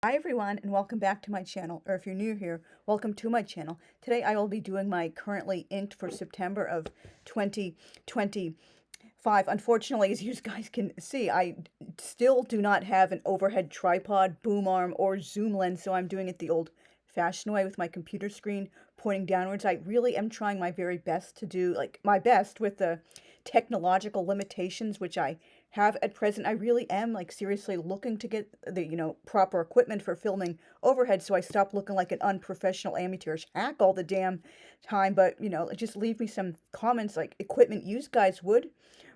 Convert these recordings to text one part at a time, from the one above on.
Hi everyone and welcome back to my channel, or if you're new here, welcome to my channel. Today I will be doing my currently inked for September of 2025. Unfortunately, as you guys can see, I still do not have an overhead tripod, boom arm, or zoom lens, so I'm doing it the old-fashioned way with my computer screen pointing downwards. I really am trying my very best to do, my best with the technological limitations, which I have at present. I really am seriously looking to get the proper equipment for filming overhead, so I stop looking like an unprofessional amateurish hack all the damn time. But just leave me some comments like equipment you guys would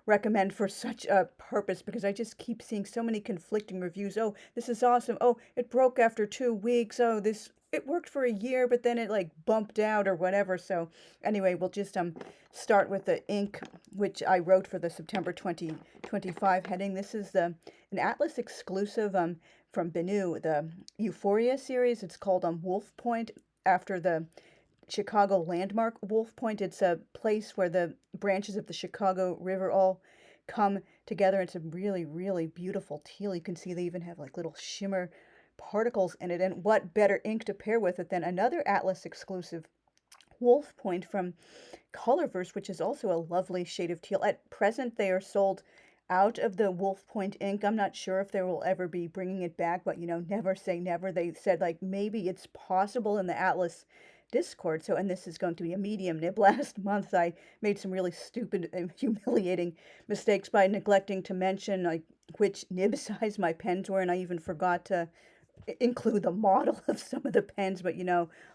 recommend for such a purpose, because I just keep seeing so many conflicting reviews. Oh, this is awesome. Oh, it broke after 2 weeks. Oh, this it worked for a year, but then it bumped out or whatever. So anyway, we'll just start with the ink which I wrote for the September 2025 heading. This is an Atlas exclusive from Benu, the Euphoria series. It's called Wolf Point, after the Chicago landmark Wolf Point. It's a place where the branches of the Chicago River all come together. It's a really, really beautiful teal. You can see they even have little shimmer particles in it. And what better ink to pair with it than another Atlas exclusive Wolf Point from Colorverse, which is also a lovely shade of teal. At present, they are sold out of the Wolf Point ink. I'm not sure if they will ever be bringing it back, but never say never. They said maybe it's possible in the Atlas Discord. So, and this is going to be a medium nib. Last month, I made some really stupid and humiliating mistakes by neglecting to mention which nib size my pens were, and I even forgot to include the model of some of the pens. But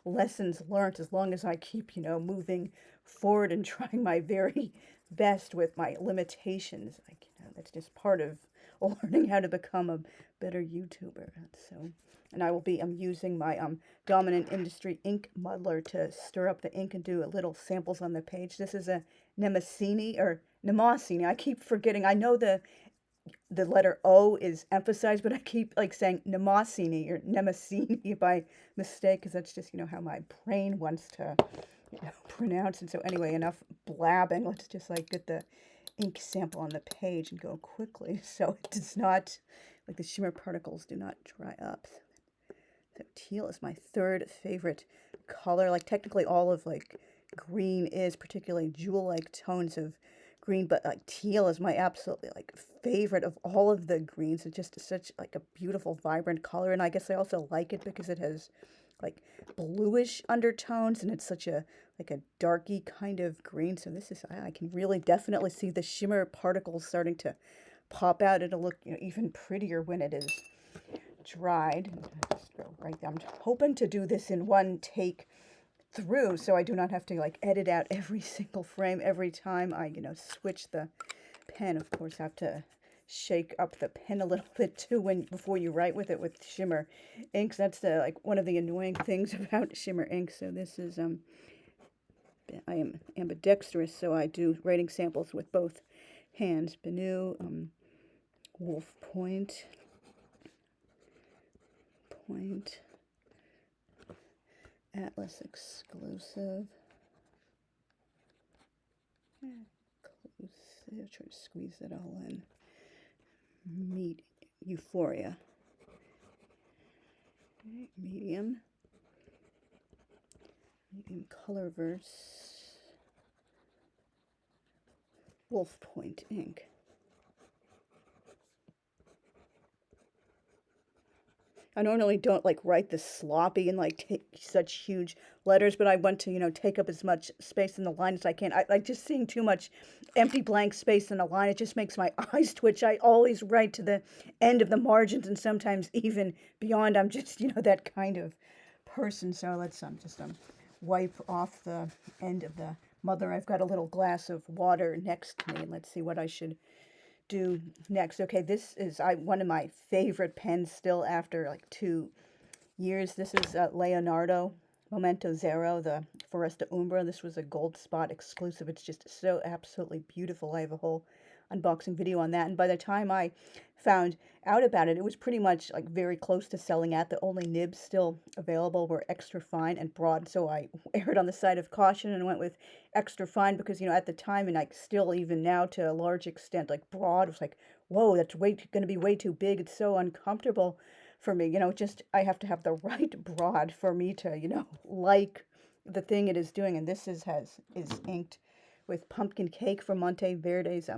lessons learned. As long as I keep moving forward and trying my very best with my limitations, that's just part of learning how to become a better YouTuber. So, and I will be using my dominant industry ink muddler to stir up the ink and do little samples on the page. This is a Nemosini. I keep forgetting. I know the letter O is emphasized, but I keep saying Nemosini or Nemosini by mistake, because that's just how my brain wants to pronounce. And so anyway, enough blabbing. Let's just get the ink sample on the page and go quickly, so it does not, the shimmer particles do not dry up. So teal is my third favorite color. Technically all of green is, particularly jewel-like tones of green, but teal is my absolutely favorite of all of the greens. It's just such a beautiful, vibrant color, and I guess I also like it because it has bluish undertones, and it's such a a darky kind of green. So this is, I can really definitely see the shimmer particles starting to pop out. It'll look even prettier when it is dried. Just go right there. I'm hoping to do this in one take through, so I do not have to edit out every single frame every time I switch the pen. Of course, I have to shake up the pen a little bit too before you write with it with shimmer inks. That's the one of the annoying things about shimmer ink. So this is I am ambidextrous, so I do writing samples with both hands. Benu, Wolf Point, Atlas exclusive. Try to squeeze it all in. Euphoria. Okay, medium Colorverse, Wolf Point ink. I normally don't write this sloppy and take such huge letters, but I want to take up as much space in the line as I can. I just seeing too much empty blank space in the line. It just makes my eyes twitch. I always write to the end of the margins, and sometimes even beyond. I'm just that kind of person. So let's just wipe off the end of the mother. I've got a little glass of water next to me, and let's see what I should do next. Okay, this is one of my favorite pens still after 2 years. This is Leonardo Momento Zero, the Foresta Umbra. This was a gold spot exclusive. It's just so absolutely beautiful. I have a whole unboxing video on that, and by the time I found out about it, it was pretty much very close to selling out. The only nibs still available were extra fine and broad, so I erred on the side of caution and went with extra fine, because at the time, and still even now to a large extent, broad was whoa, that's going to be way too big. It's so uncomfortable for me. Just I have to have the right broad for me to, like the thing it is doing. And this is inked with pumpkin cake from Monteverde's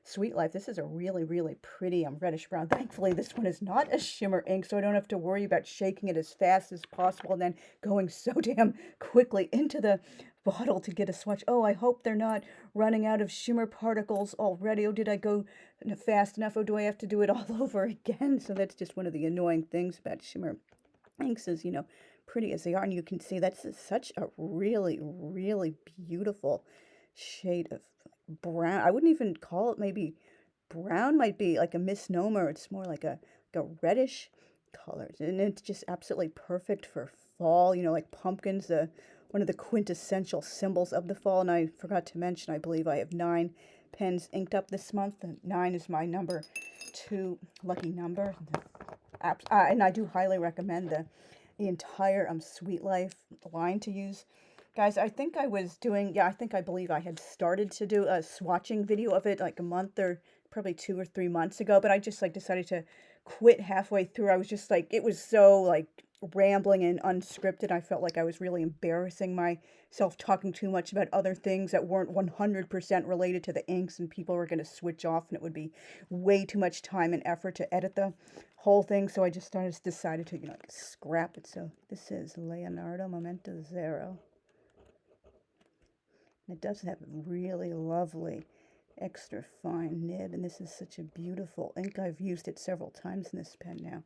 Sweet Life. This is a really, really pretty reddish brown. Thankfully, this one is not a shimmer ink, so I don't have to worry about shaking it as fast as possible and then going so damn quickly into the bottle to get a swatch. Oh, I hope they're not running out of shimmer particles already. Oh, did I go fast enough? Oh, do I have to do it all over again? So that's just one of the annoying things about shimmer inks is, pretty as they are. And you can see that's such a really, really beautiful shade of brown. I wouldn't even call it, maybe brown might be like a misnomer. It's more like a reddish color. And it's just absolutely perfect for fall, like pumpkins, one of the quintessential symbols of the fall. And I forgot to mention, I believe I have 9 pens inked up this month. And 9 is my number 2 lucky number. And I do highly recommend the entire Sweet Life line to use. Guys, I think I was doing, I believe I had started to do a swatching video of it like a month or probably 2 or 3 months ago, but I just decided to quit halfway through. I was just it was so rambling and unscripted. I felt like I was really embarrassing myself talking too much about other things that weren't 100% related to the inks, and people were going to switch off and it would be way too much time and effort to edit the whole thing. So I just decided to, scrap it. So this is Leonardo Momento Zero. It does have a really lovely extra fine nib, and this is such a beautiful ink. I've used it several times in this pen now.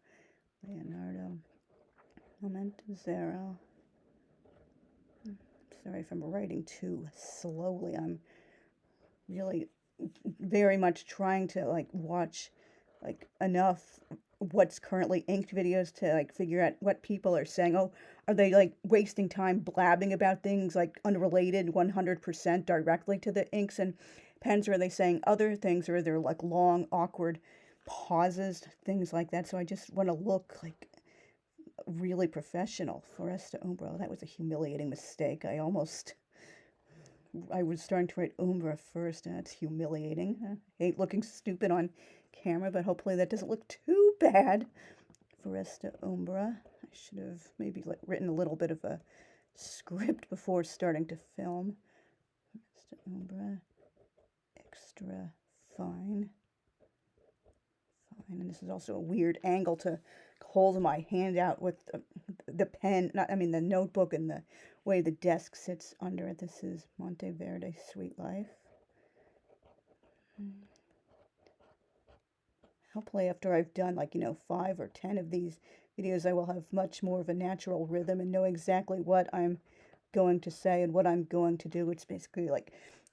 Leonardo Momento Zero. Sorry if I'm writing too slowly. I'm really very much trying to watch enough what's currently inked videos to figure out what people are saying. Oh, are they wasting time blabbing about things unrelated 100% directly to the inks and pens, or are they saying other things, or are there long awkward pauses, things like that? So I just want to look really professional. Foresta Umbra, that was a humiliating mistake. I was starting to write Umbra first, and that's humiliating. I hate looking stupid on camera, but hopefully that doesn't look too bad. Foresta Umbra. I should have maybe written a little bit of a script before starting to film. Foresta Umbra. Extra fine. And this is also a weird angle to hold my hand out with the pen, the notebook, and the way the desk sits under it. This is Monteverde Sweet Life. Hopefully after I've done 5 or 10 of these videos, I will have much more of a natural rhythm and know exactly what I'm going to say and what I'm going to do. It's basically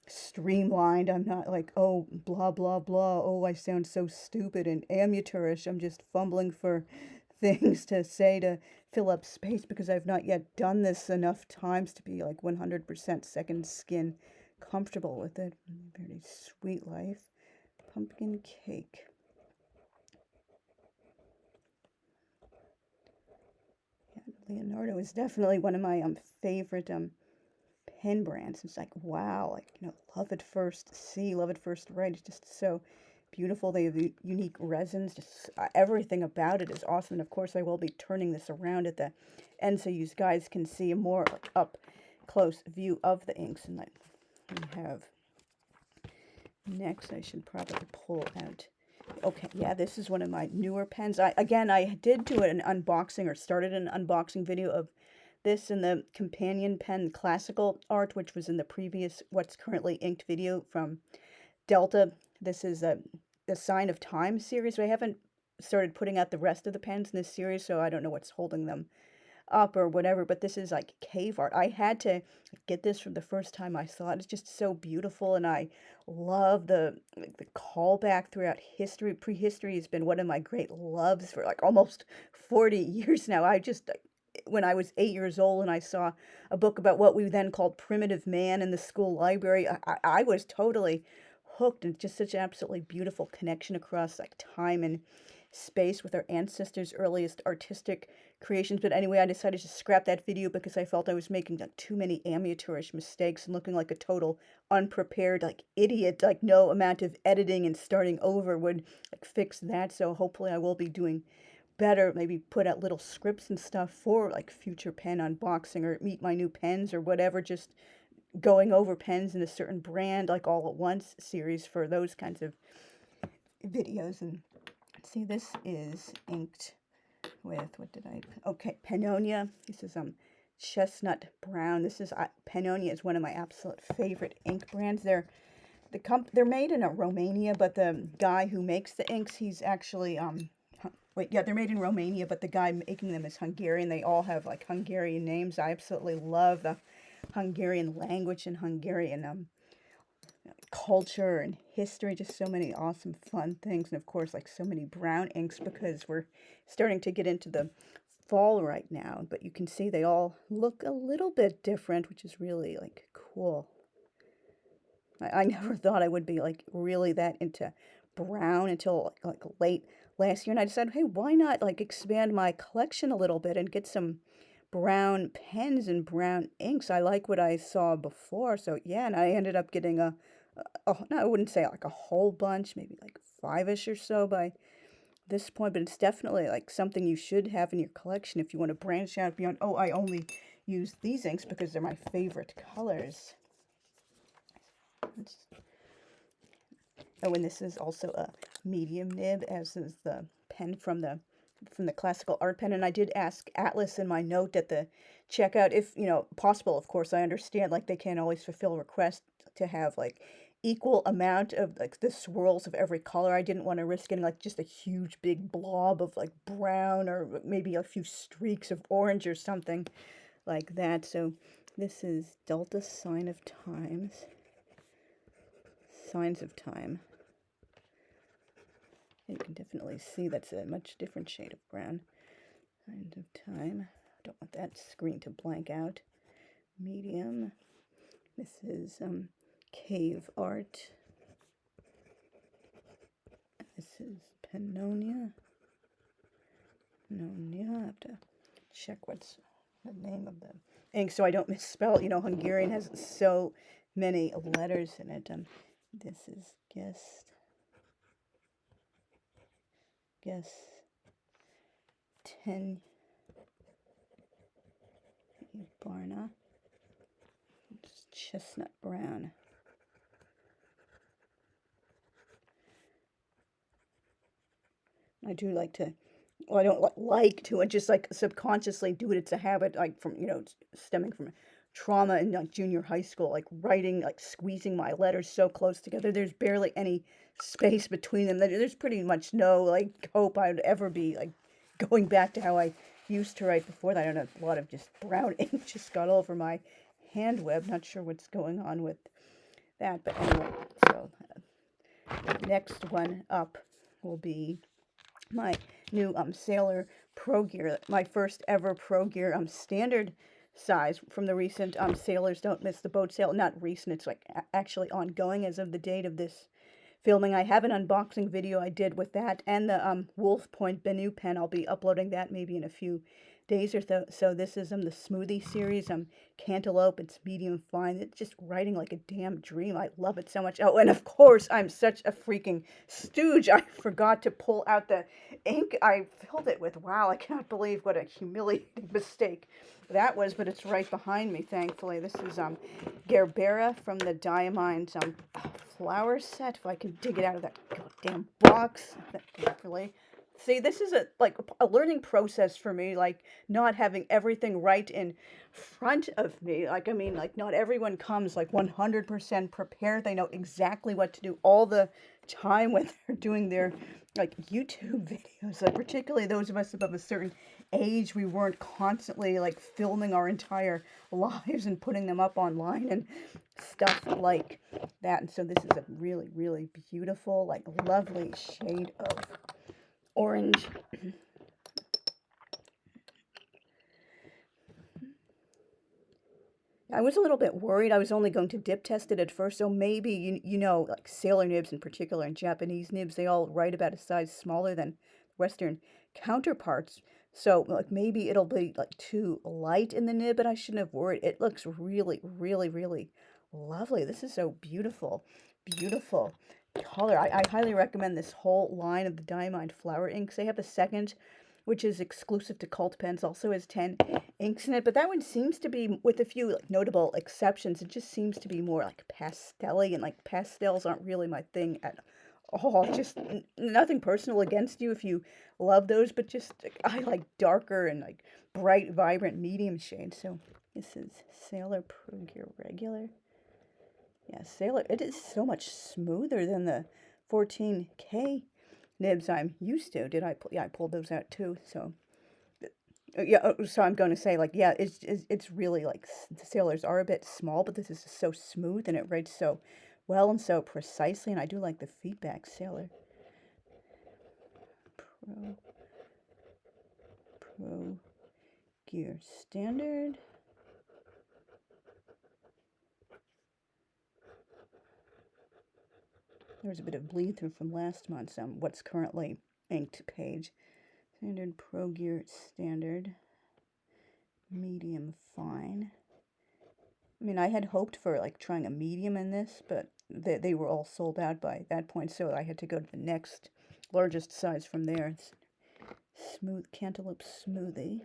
streamlined. I'm not oh, blah, blah, blah. Oh, I sound so stupid and amateurish. I'm just fumbling for things to say to fill up space because I've not yet done this enough times to be 100% second skin comfortable with it. Very Sweet Life. Pumpkin cake. Leonardo is definitely one of my favorite pen brands. It's wow, love at first see, love at first write. It's just so beautiful. They have unique resins. Just everything about it is awesome. And of course, I will be turning this around at the end so you guys can see a more up close view of the inks. And we have next. I should probably pull out. Okay, yeah, this is one of my newer pens. I did do an unboxing, or started an unboxing video of this in the companion pen classical art, which was in the previous what's currently inked video from Delta. This is the Sign of Time series. So I haven't started putting out the rest of the pens in this series, so I don't know what's holding them up or whatever, but this is cave art. I had to get this from the first time I saw it. It's just so beautiful, and I love the callback throughout history. Prehistory has been one of my great loves for almost 40 years now. I just when I was 8 years old and I saw a book about what we then called primitive man in the school library, I was totally hooked, and just such an absolutely beautiful connection across time and space with our ancestors' earliest artistic creations. But anyway, I decided to scrap that video because I felt I was making too many amateurish mistakes and looking like a total unprepared idiot. No amount of editing and starting over would fix that. So hopefully I will be doing better maybe put out little scripts and stuff for like future pen unboxing or meet my new pens or whatever, just going over pens in a certain brand like all at once series for those kinds of videos. And see, this is inked with, what did I, okay, Pannonia. This is chestnut brown. This is Pannonia is one of my absolute favorite ink brands. They're made in Romania, but the guy who makes the inks, he's actually they're made in Romania, but the guy making them is Hungarian. They all have like Hungarian names. I absolutely love the Hungarian language and Hungarian culture and history. Just so many awesome fun things, and of course like so many brown inks because we're starting to get into the fall right now. But you can see they all look a little bit different, which is really like cool. I never thought I would be like really that into brown until like late last year, and I decided, hey, why not like expand my collection a little bit and get some brown pens and brown inks. I like what I saw before, so yeah, and I ended up getting no, I wouldn't say like a whole bunch, maybe like 5-ish or so by this point, but it's definitely like something you should have in your collection if you want to branch out beyond, oh, I only use these inks because they're my favorite colors. Oh, and this is also a medium nib, as is the pen from the classical art pen. And I did ask Atlas in my note at the checkout if, possible, of course, I understand, like, they can't always fulfill requests to have, like, equal amount of, like, the swirls of every color. I didn't want to risk getting, like, just a huge big blob of, like, brown or maybe a few streaks of orange or something like that. So this is Delta Signs of Time. You can definitely see that's a much different shade of brown. Signs of Time. Don't want that screen to blank out. Medium. This is Cave Art. This is Pannonia. I have to check what's the name of the ink so I don't misspell. Hungarian has so many letters in it. This is Guess 10 Barna. It's chestnut brown. I do like to, well, I don't like to, and just like subconsciously do it. It's a habit, like from, stemming from trauma in like junior high school, like writing, like squeezing my letters so close together. There's barely any space between them. There's pretty much no like hope I would ever be like going back to how I used to write before that. I don't know, a lot of just brown ink just got all over my hand web. Not sure what's going on with that, but anyway, so the next one up will be my new Sailor Pro Gear, my first ever Pro Gear standard size from the recent Sailors Don't Miss the Boat sale. Not recent, it's like actually ongoing as of the date of this filming. I have an unboxing video I did with that and the Wolf Point Benu pen. I'll be uploading that maybe in a few days or so. So this is the Smoothie series, Cantaloupe. It's medium fine. It's just writing like a damn dream. I love it so much. Oh, and of course, I'm such a freaking stooge. I forgot to pull out the ink I filled it with. Wow, I cannot believe what a humiliating mistake that was, but it's right behind me, thankfully. This is Gerbera from the Diamond flower set. If I can dig it out of that goddamn box, thankfully. See, this is a learning process for me, like not having everything right in front of me. Like, I mean, like not everyone comes like 100% prepared. They know exactly what to do all the time when they're doing their like YouTube videos. Like particularly those of us above a certain age, we weren't constantly like filming our entire lives and putting them up online and stuff like that. And so this is a really, really beautiful, like lovely shade of orange. I was a little bit worried. I was only going to dip test it at first, so maybe, like sailor nibs in particular and Japanese nibs, they all write about a size smaller than Western counterparts. So, like, maybe it'll be, like, too light in the nib, but I shouldn't have worried. It looks really, really, really lovely. This is so beautiful, beautiful color. I highly recommend this whole line of the Diamond flower inks. They have a second which is exclusive to Cult Pens, also has 10 inks in it. But that one seems to be, with a few like, notable exceptions, it just seems to be more like pastel-y, and like pastels aren't really my thing at all. Just nothing personal against you if you love those, but just I like darker and like bright, vibrant medium shades. So this is Sailor Pro Gear Regular. Yeah, Sailor, it is so much smoother than the 14K nibs I'm used to. Did I? Yeah, I pulled those out too. So, yeah. So I'm going to say, like, yeah, it's really like the Sailors are a bit small, but this is so smooth and it writes so well and so precisely. And I do like the feedback. Sailor Pro Gear Standard. There was a bit of bleed through from last month's what's currently inked page. Standard Pro Gear Standard. Medium fine. I mean, I had hoped for like trying a medium in this, but they were all sold out by that point, so I had to go to the next largest size from there. It's smooth Cantaloupe Smoothie.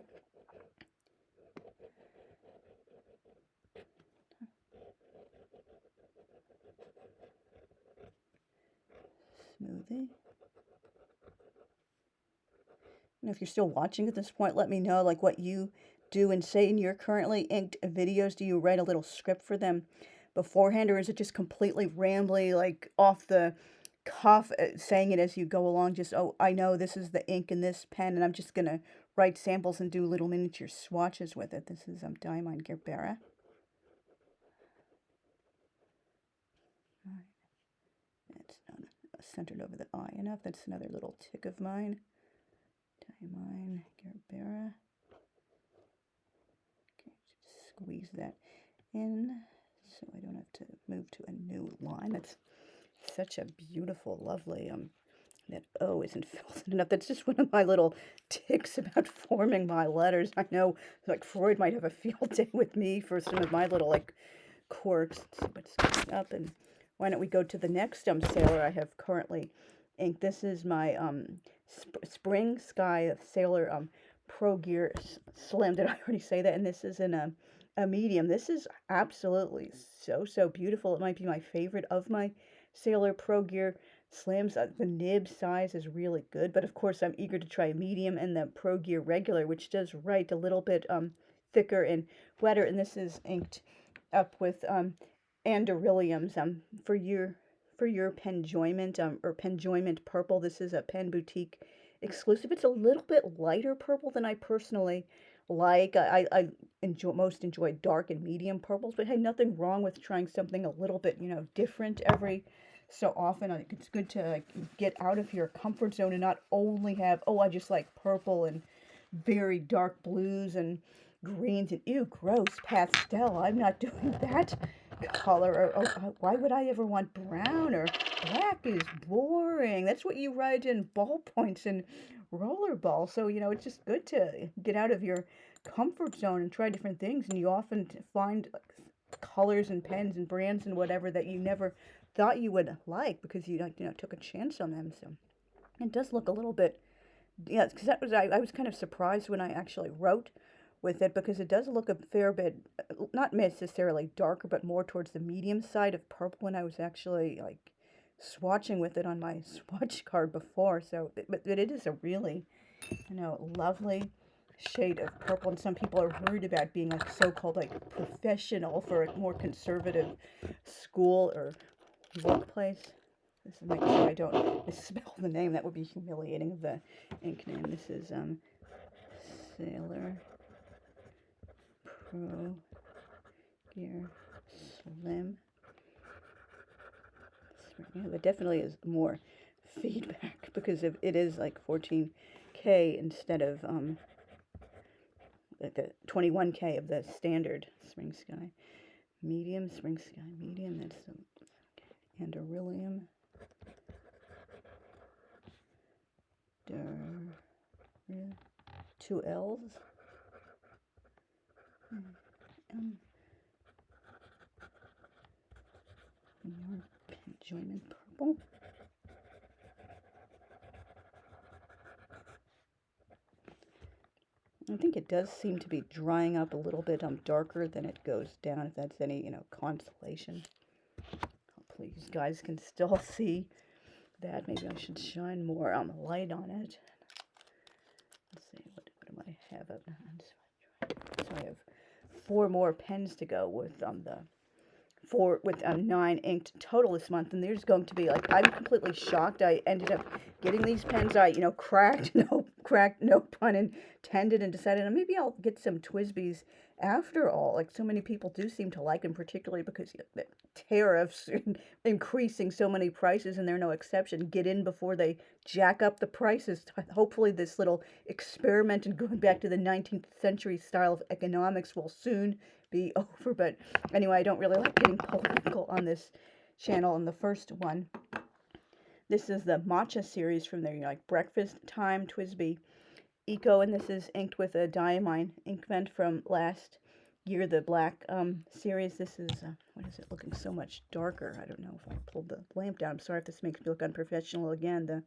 Smoothie. And if you're still watching at this point, let me know like what you do and say in your currently inked videos. Do you write a little script for them beforehand, or is it just completely rambly, like off the cuff, saying it as you go along? Just, oh, I know this is the ink in this pen, and I'm just gonna write samples and do little miniature swatches with it. This is Diamond Gerbera. It's not centered over the eye enough. That's another little tick of mine. Diamond Gerbera. Okay, squeeze that in so I don't have to move to a new line. That's such a beautiful, lovely, that O isn't filled enough. That's just one of my little ticks about forming my letters. I know, like, Freud might have a field day with me for some of my little, like, quirks. Let's see what's coming up, and why don't we go to the next Sailor I have currently inked. This is my Spring Sky Sailor Pro Gear Slim. Did I already say that? And this is in a medium. This is absolutely so beautiful. It might be my favorite of my Sailor Pro Gear Slims. The nib size is really good, but of course I'm eager to try a medium and the Pro Gear Regular, which does write a little bit thicker and wetter. And this is inked up with Anderilliums for your Penjoyment or Penjoyment Purple. This is a Pen Boutique exclusive. It's a little bit lighter purple than I personally like. I enjoy dark and medium purples, but hey, nothing wrong with trying something a little bit, different every so often. I think it's good to like get out of your comfort zone and not only have, oh, I just like purple and very dark blues and greens and ew, gross pastel. I'm not doing that color. Or oh, why would I ever want brown? Or black is boring. That's what you write in ballpoints and rollerball. So it's just good to get out of your comfort zone and try different things. And you often find like, colors and pens and brands and whatever that you never thought you would like because you took a chance on them. So it does look a little bit, yeah, because that was I was kind of surprised when I actually wrote with it, because it does look a fair bit, not necessarily darker, but more towards the medium side of purple when I was actually like swatching with it on my swatch card before. So, but it is a really, lovely shade of purple. And some people are worried about being like so-called like professional for a more conservative school or workplace. This is making sure I don't misspell the name. That would be humiliating of the ink name. This is Sailor Pro Gear Slim. Yeah, there definitely is more feedback because it is like 14K instead of like the 21K of the standard Spring Sky Medium. Spring Sky Medium. That's Anderillium. Two L's. Enjoyment Purple. I think it does seem to be drying up a little bit darker than it goes down, if that's any, consolation. Hopefully you guys can still see that. Maybe I should shine more light on it. Let's see, what do I have up? So I have 4 more pens to go with with 9 inked total this month, and there's going to be like, I'm completely shocked. I ended up getting these pens. I cracked, no pun intended, and decided maybe I'll get some TWSBIs after all. Like, so many people do seem to like them, particularly because the tariffs increasing so many prices, and they're no exception. Get in before they jack up the prices. Hopefully this little experiment in going back to the 19th century style of economics will soon be over. But anyway, I don't really like getting political on this channel. And the first one, this is the Matcha series from their like breakfast time TWSBI Eco, and this is inked with a diamine ink pen from last year, the black series. This is what is it looking so much darker? I don't know if I pulled the lamp down. I'm sorry if this makes me look unprofessional again. The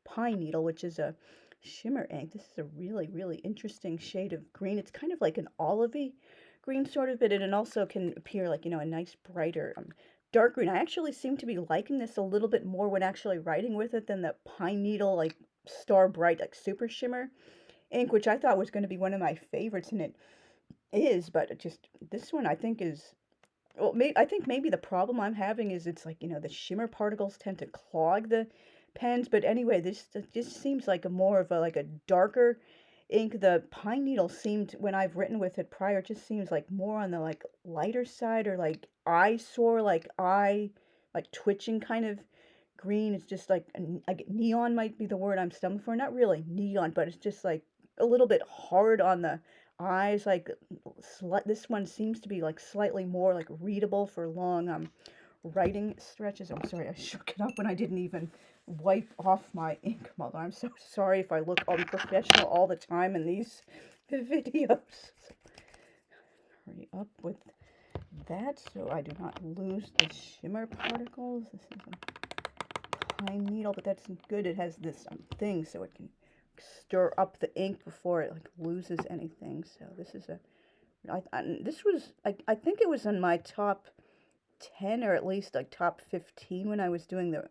pine needle, which is a shimmer ink. This is a really interesting shade of green. It's kind of like an olivey green sort of bit, and it also can appear like, a nice brighter dark green. I actually seem to be liking this a little bit more when actually writing with it than the pine needle like star bright like super shimmer ink, which I thought was going to be one of my favorites, and it is. But it just, this one I think is, well, I think maybe the problem I'm having is it's like, the shimmer particles tend to clog the pens. But anyway, this just seems like a more of a like a darker ink. The pine needle seemed, when I've written with it prior, just seems like more on the like lighter side, or like eyesore, like twitching kind of green. It's just like neon might be the word I'm stumbling for. Not really neon, but it's just like a little bit hard on the eyes. Like this one seems to be like slightly more like readable for long writing stretches. I'm sorry, I shook it up when I didn't even wipe off my ink mother. I'm so sorry if I look unprofessional all the time in these videos. So, hurry up with that so I do not lose the shimmer particles. This is a pine needle, but that's good. It has this thing so it can stir up the ink before it like loses anything. So this is I think it was in my top 10, or at least like top 15 when I was doing the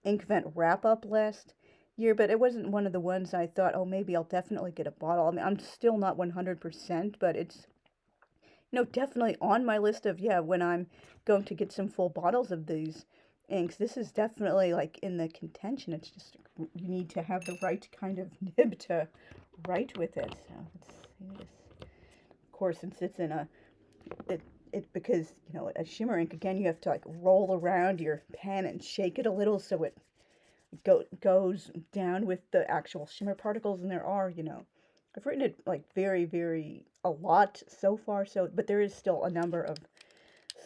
Inkvent wrap-up last year, but it wasn't one of the ones I thought, oh, maybe I'll definitely get a bottle. I mean, I'm still not 100%, but it's, definitely on my list of, when I'm going to get some full bottles of these inks. This is definitely like in the contention. It's just, you need to have the right kind of nib to write with it. So let's see this. Of course, since it's in because, a shimmer ink, again, you have to like roll around your pen and shake it a little so it goes down with the actual shimmer particles. And there are, I've written it like very a lot so far, but there is still a number of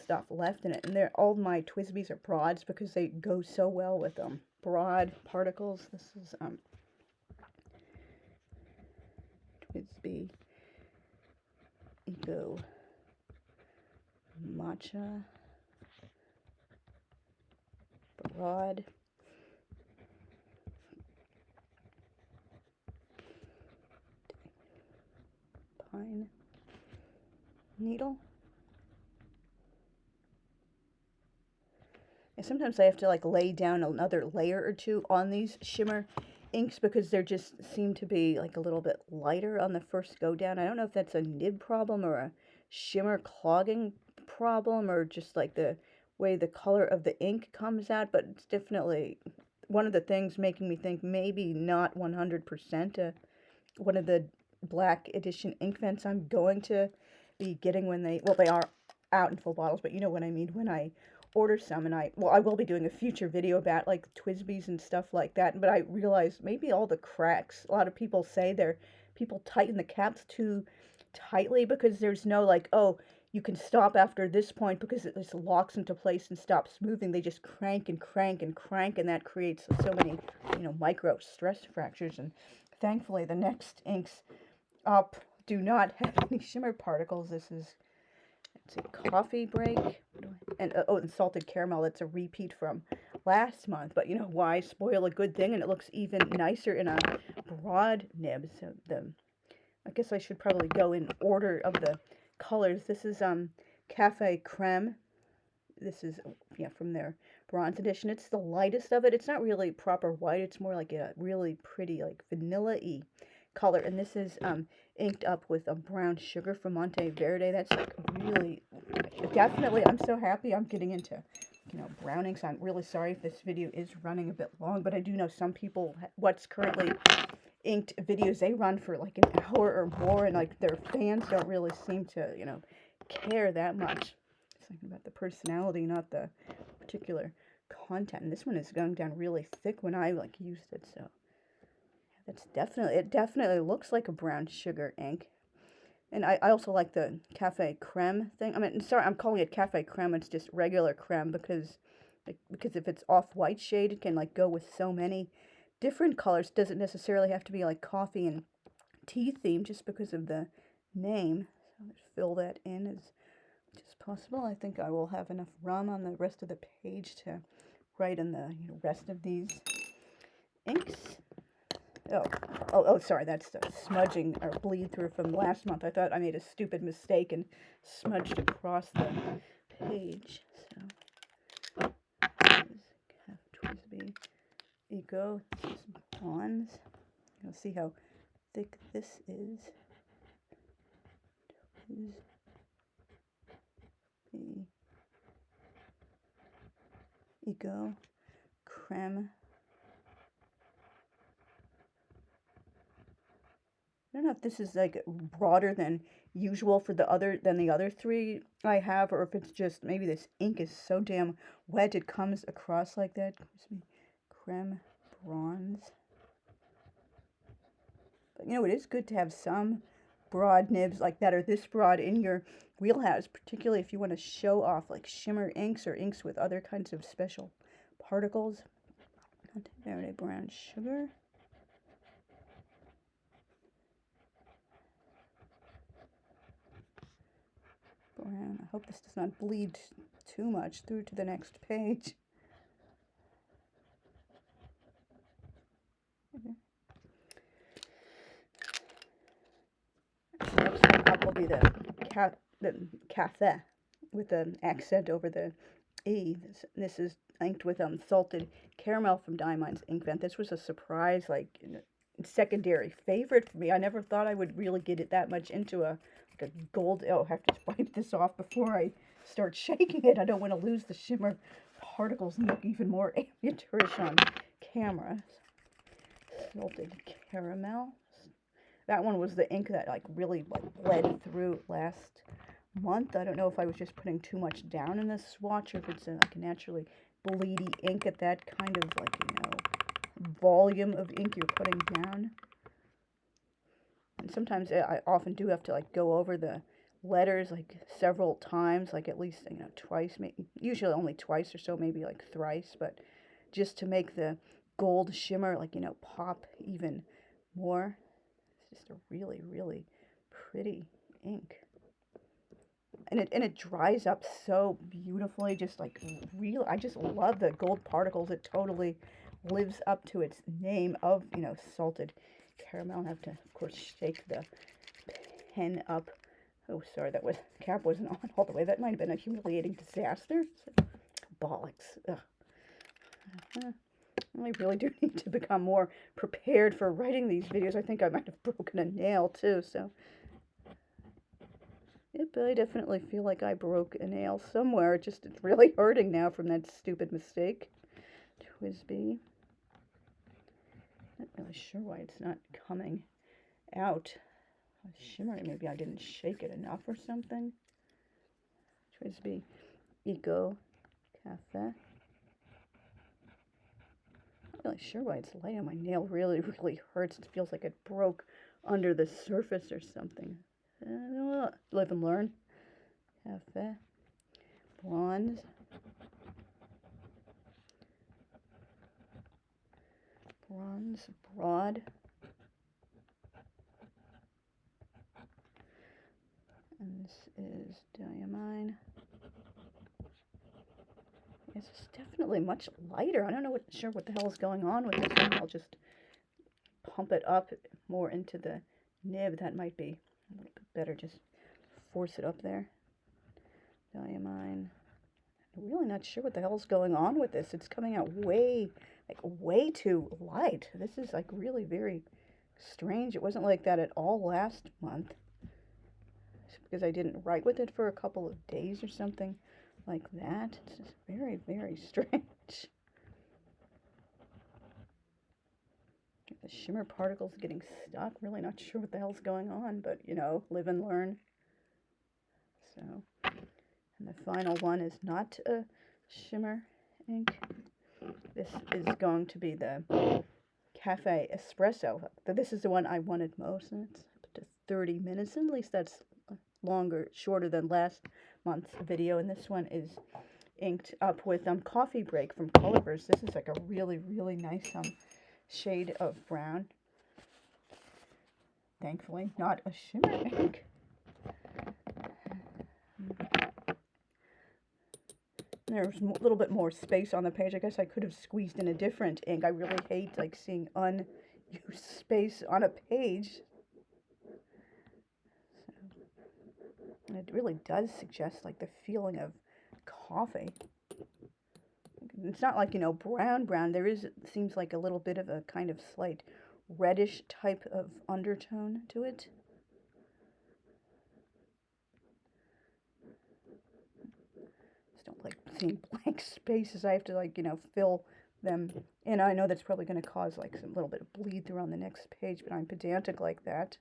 stuff left in it. And all my TWSBIs are broads because they go so well with broad particles. This is TWSBI Eco Matcha broad. Pine needle. And sometimes I have to like lay down another layer or two on these shimmer inks because they just seem to be like a little bit lighter on the first go down. I don't know if that's a nib problem or a shimmer clogging problem, or just like the way the color of the ink comes out, but it's definitely one of the things making me think maybe not 100% one of the black edition ink vents I'm going to be getting when they are out in full bottles, but you know what I mean, when I order some. And I will be doing a future video about like TWSBIs and stuff like that, but I realized maybe all the cracks, a lot of people say people tighten the caps too tightly because there's no like, oh, you can stop after this point because it just locks into place and stops moving. They just crank and crank and crank, and that creates so many, micro stress fractures. And thankfully the next inks up do not have any shimmer particles. This is, it's a coffee break, and and salted caramel. That's a repeat from last month, but why spoil a good thing? And it looks even nicer in a broad nib. So the I guess I should probably go in order of the colors. This is Cafe Creme. This is, yeah, from their bronze edition. It's the lightest of it. It's not really proper white. It's more like a really pretty, like vanilla-y color. And this is inked up with a brown sugar from Monteverde. That's like really, definitely, I'm so happy I'm getting into, you know, brown inks. I'm really sorry if this video is running a bit long, but I do know some people, what's currently inked videos, they run for like an hour or more, and like their fans don't really seem to, you know, care that much. It's thinking about the personality, not the particular content. And this one is going down really thick when I like used it, so that's definitely, it definitely looks like a brown sugar ink. And I also like the Cafe Creme thing. I mean, sorry, I'm calling it Cafe Creme. It's just regular creme because if it's off-white shade, it can like go with so many different colors. Doesn't necessarily have to be like coffee and tea theme just because of the name. So let's fill that in as much as possible. I think I will have enough rum on the rest of the page to write in the rest of these inks. Oh, sorry, that's the smudging or bleed through from last month. I thought I made a stupid mistake and smudged across the page. So, Twisby Eco, this is bronze. You'll see how thick this is. Twisby Eco Creme. I don't know if this is like broader than usual for the other three I have, or if it's just maybe this ink is so damn wet it comes across like that. Creme bronze. But you know, it is good to have some broad nibs like that, or this broad in your wheelhouse, particularly if you want to show off like shimmer inks or inks with other kinds of special particles. Monteverde brown sugar. Brown. I hope this does not bleed too much through to the next page. Next one up will be the cafe with the accent over the E. This is inked with salted caramel from Diamond's Ink Vent. This was a surprise, like secondary favorite for me. I never thought I would really get it that much into a gold. Oh, I have to wipe this off before I start shaking it. I don't want to lose the shimmer particles and look even more amateurish on camera. Salted caramel. That one was the ink that like really like bled through last month. I don't know if I was just putting too much down in this swatch or if it's like a naturally bleedy ink at that kind of like, you know, volume of ink you're putting down. And sometimes I often do have to like go over the letters like several times, like at least, you know, twice, maybe, usually only twice or so, maybe like thrice, but just to make the gold shimmer like, you know, pop even more. It's just a really, really pretty ink. And it dries up so beautifully, just like real. I just love the gold particles. It totally lives up to its name of, you know, salted caramel. I have to, of course, shake the pen up. Oh, sorry, that was cap wasn't on all the way. That might have been a humiliating disaster. Bollocks. Ugh. I really do need to become more prepared for writing these videos. I think I might have broken a nail too, so. Yep, I definitely feel like I broke a nail somewhere. It's really hurting now from that stupid mistake. Twisby. Not really sure why it's not coming out. Shimmery, maybe I didn't shake it enough or something. Twisby Eco Cafe. Not really sure why it's light on my nail. Really, really hurts. It feels like it broke under the surface or something. Live and learn. Cafe. Bronze. Bronze. Broad. And this is Diamine. Yes, it's definitely much lighter. I don't know sure what the hell is going on with this one. I'll just pump it up more into the nib, that might be a little bit better. Just force it up there. Diamine. I'm really not sure what the hell's going on with this. It's coming out way too light. This is like really very strange. It wasn't like that at all last month. It's because I didn't write with it for a couple of days or something like that. It's just very, very strange. The shimmer particles getting stuck. Really not sure what the hell's going on, but you know, live and learn. So, and the final one is not a shimmer ink. This is going to be the Cafe Espresso. This is the one I wanted most, and it's up to 30 minutes. At least that's shorter than last month's video. And this one is inked up with Coffee Break from Colorverse. This is like a really, really nice shade of brown. Thankfully, not a shimmer ink. There's a little bit more space on the page. I guess I could have squeezed in a different ink. I really hate like seeing unused space on a page. So, and it really does suggest like the feeling of coffee. It's not like, you know, brown. There seems like a little bit of a kind of slight reddish type of undertone to it. Don't like seeing blank spaces. I have to like, you know, fill them in. I know that's probably going to cause like some little bit of bleed through on the next page, but I'm pedantic like that.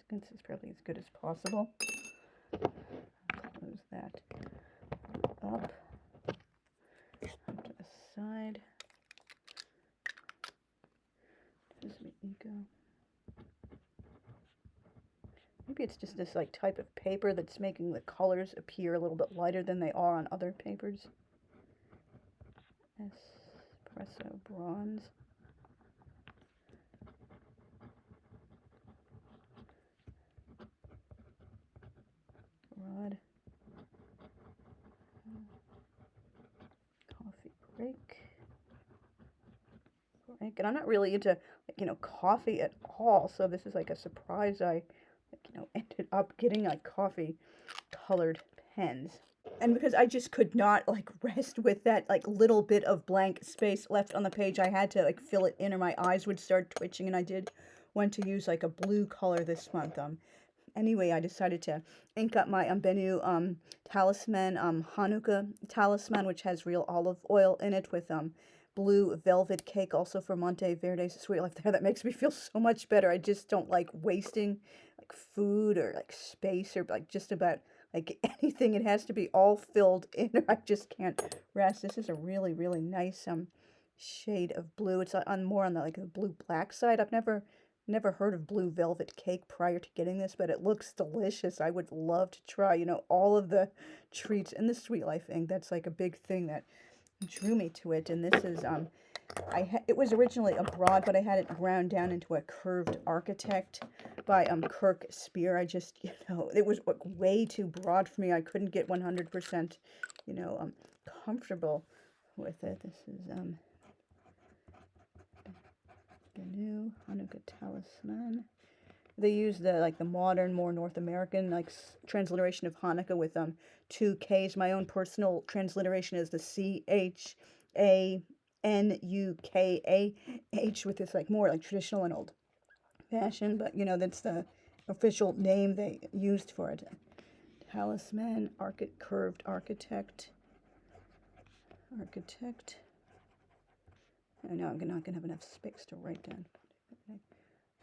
This is probably as good as possible. Close that up to the side. There's my ego. Maybe it's just this like type of paper that's making the colors appear a little bit lighter than they are on other papers. Espresso bronze. Rod. Coffee break. And I'm not really into, like, you know, coffee at all, so this is like a surprise. I, you know, ended up getting like coffee colored pens. And because I just could not like rest with that like little bit of blank space left on the page, I had to like fill it in or my eyes would start twitching, and I did want to use like a blue color this month. Anyway, I decided to ink up my Bennu Talisman Hanukkah Talisman, which has real olive oil in it, with blue velvet cake, also for Monteverde's Sweet Life there. That makes me feel so much better. I just don't like wasting like food or like space or like just about like anything. It has to be all filled in, or I just can't rest. This is a really, really nice shade of blue. It's on more on the like the blue black side. I've never heard of blue velvet cake prior to getting this, but it looks delicious. I would love to try, you know, all of the treats in the Sweet Life ink. That's like a big thing that drew me to it. And this is it was originally a broad, but I had it ground down into a curved architect by Kirk Spear. I just, you know, it was way too broad for me. I couldn't get 100%, you know, comfortable with it. This is the new Hanukkah Talisman. They use the modern, more North American transliteration of Hanukkah with 2 K's. My own personal transliteration is the CHANUKAH, with this more like traditional and old fashioned, but you know, that's the official name they used for it. Talisman, curved architect. I know I'm not going to have enough space to write down.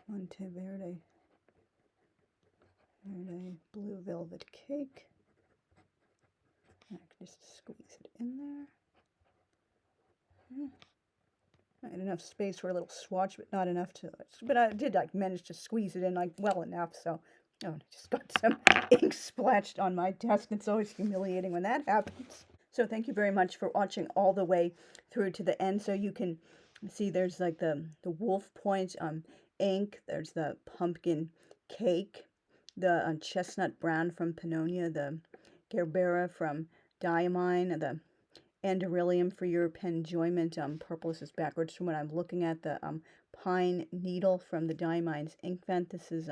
Monteverde. Blue velvet cake. I can just squeeze it in there. I had enough space for a little swatch, but not enough to. But I did manage to squeeze it in well enough. So, I just got some ink splashed on my desk. It's always humiliating when that happens. So thank you very much for watching all the way through to the end. So you can see there's the wolf point ink. There's the pumpkin cake, the chestnut brown from Pannonia, the Gerbera from Diamine, the Andoryllium for your pen enjoyment. Purple, this is backwards from what I'm looking at. The Pine Needle from the Diamines Ink Pen. This is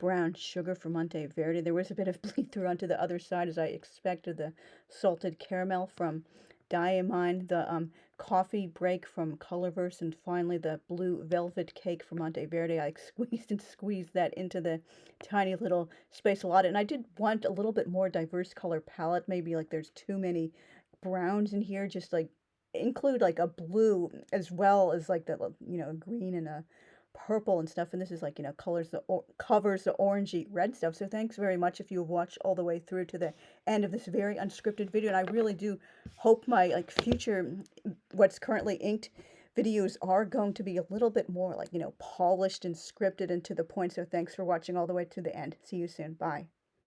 Brown Sugar from Monteverde. There was a bit of bleed through onto the other side as I expected. The Salted Caramel from Diamine, the Coffee Break from Colorverse, and finally the Blue Velvet Cake from Monteverde. I squeezed and squeezed that into the tiny little space allotted. And I did want a little bit more diverse color palette. Maybe like there's too many browns in here, just like include like a blue as well as like the green and a purple and stuff. And this is like colors the covers the orangey red stuff. So thanks very much if you have watched all the way through to the end of this very unscripted video. And I really do hope my like future what's currently inked videos are going to be a little bit more like polished and scripted and to the point. So thanks for watching all the way to the end. See you soon. Bye.